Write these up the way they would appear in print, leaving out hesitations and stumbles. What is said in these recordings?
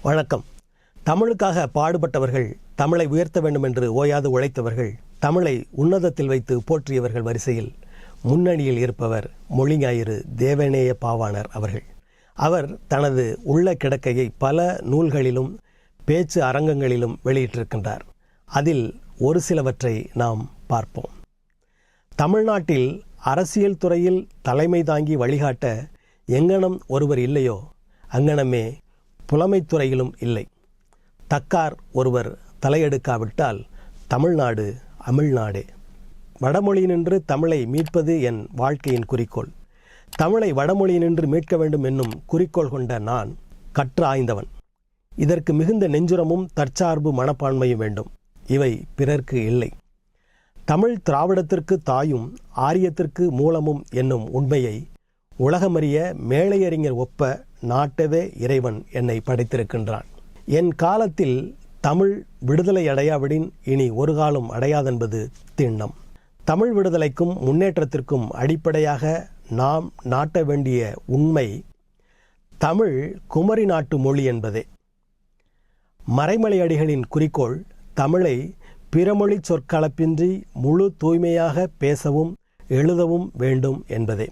வணக்கம். தமிழுக்காக பாடுபட்டவர்கள், தமிழை உயர்த்த வேண்டும் என்று ஓயாது உழைத்தவர்கள், தமிழை உன்னதத்தில் வைத்து போற்றியவர்கள் வரிசையில் முன்னணியில் இருப்பவர் மொழிஞாயிறு தேவநேய பாவாணர் அவர்கள். அவர் தனது உள்ள கிடக்கையை பல நூல்களிலும் பேச்சு அரங்கங்களிலும் வெளியிட்டிருக்கின்றார். அதில் ஒரு சிலவற்றை நாம் பார்ப்போம். தமிழ்நாட்டில் அரசியல் துறையில் தலைமை தாங்கி வழிகாட்ட எங்கனம் ஒருவர் இல்லையோ அங்கனமே புலமைத்துறையிலும் இல்லை. தக்கார் ஒருவர் தலையெடுக்காவிட்டால் தமிழ்நாடு அமிழ்நாடே. வடமொழியினின்று தமிழை மீட்பது என் வாழ்க்கையின் குறிக்கோள். தமிழை வடமொழியினின்று மீட்க வேண்டும் என்னும் குறிக்கோள் கொண்ட நான் கற்று ஆய்ந்தவன். இதற்கு மிகுந்த நெஞ்சுரமும் தற்சார்பு மனப்பான்மையும் வேண்டும். இவை பிறர்க்கு இல்லை. தமிழ் திராவிடத்திற்கு தாயும் ஆரியத்திற்கு மூலமும் என்னும் உண்மையை உலகமறிய மேலையறிஞர் ஒப்ப நாட்டவே இறைவன் என்னை படைத்திருக்கின்றான். என் காலத்தில் தமிழ் விடுதலை அடையாவிடின் இனி ஒரு காலம் அடையாதென்பது திண்ணம். தமிழ் விடுதலைக்கும் முன்னேற்றத்திற்கும் அடிப்படையாக நாம் நாட்ட வேண்டிய உண்மை தமிழ் குமரி நாட்டு மொழி என்பதே. மறைமலை அடிகளின் குறிக்கோள் தமிழை பிறமொழி சொற்கலப்பின்றி முழு தூய்மையாக பேசவும் எழுதவும் வேண்டும் என்பதே.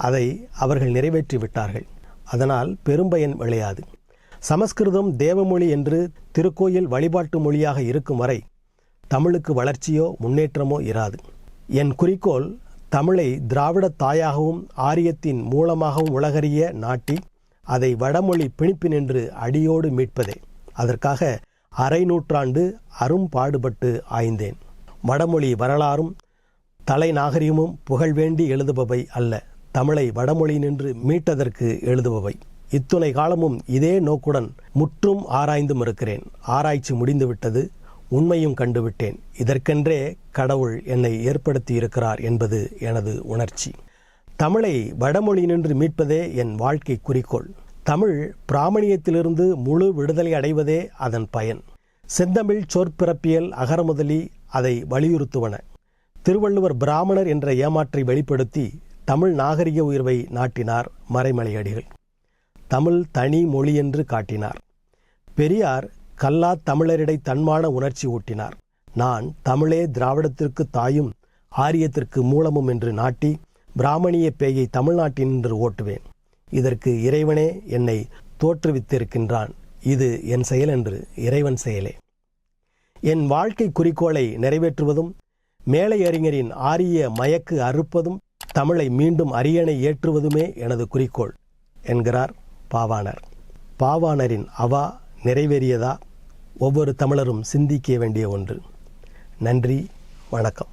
அதை அவர்கள் நிறைவேற்றிவிட்டார்கள். அதனால் பெரும்பயன் விளையாது. சமஸ்கிருதம் தேவமொழி என்று திருக்கோயில் வழிபாட்டு மொழியாக இருக்கும் வரை தமிழுக்கு வளர்ச்சியோ முன்னேற்றமோ இராது. என் குறிக்கோள் தமிழை திராவிட தாயாகவும் ஆரியத்தின் மூலமாகவும் உலகறிய நாட்டி அதை வடமொழி பிணிப்பினின்று அடியோடு மீட்பதே. அதற்காக அரை நூற்றாண்டு அரும்பாடுபட்டு ஆய்ந்தேன். வடமொழி வரலாறும் தலைநாகரிகமும் புகழ் வேண்டி எழுதுபவை அல்ல, தமிழை வடமொழி நின்று மீட்டதற்கு எழுதுபவை. இத்துணை காலமும் இதே நோக்குடன் முற்றும் ஆராய்ந்தும் இருக்கிறேன். ஆராய்ச்சி முடிந்துவிட்டது, உண்மையும் கண்டுவிட்டேன். இதற்கென்றே கடவுள் என்னை ஏற்படுத்தி இருக்கிறார் என்பது எனது உணர்ச்சி. தமிழை வடமொழி நின்று மீட்பதே என் வாழ்க்கை குறிக்கோள். தமிழ் பிராமணியத்திலிருந்து முழு விடுதலை அடைவதே அதன் பயன். செந்தமிழ் சொற்பிறப்பியல் அகரமுதலி அதை வலியுறுத்துவன. திருவள்ளுவர் பிராமணர் என்ற ஏமாற்றை வெளிப்படுத்தி தமிழ் நாகரிக உயர்வை நாட்டினார் மறைமலையடிகள். தமிழ் தனி மொழி என்று காட்டினார். பெரியார் கல்லா தமிழரிடை தன்மான உணர்ச்சி ஊட்டினார். நான் தமிழே திராவிடத்திற்கு தாயும் ஆரியத்திற்கு மூலமும் என்று நாட்டி பிராமணிய பேயை தமிழ்நாட்டினின்று ஓட்டுவேன். இதற்கு இறைவனே என்னை தோற்றுவித்திருக்கின்றான். இது என் செயல் என்று இறைவன் செயலே. என் வாழ்க்கை குறிக்கோளை நிறைவேற்றுவதும் மேலை அறிஞரின் ஆரிய மயக்கு அறுப்பதும் தமிழை மீண்டும் அரியணை ஏற்றுவதுமே எனது குறிக்கோள் என்கிறார் பாவாணர். பாவாணரின் அவா நிறைவேறியதா? ஒவ்வொரு தமிழரும் சிந்திக்க வேண்டிய ஒன்று. நன்றி, வணக்கம்.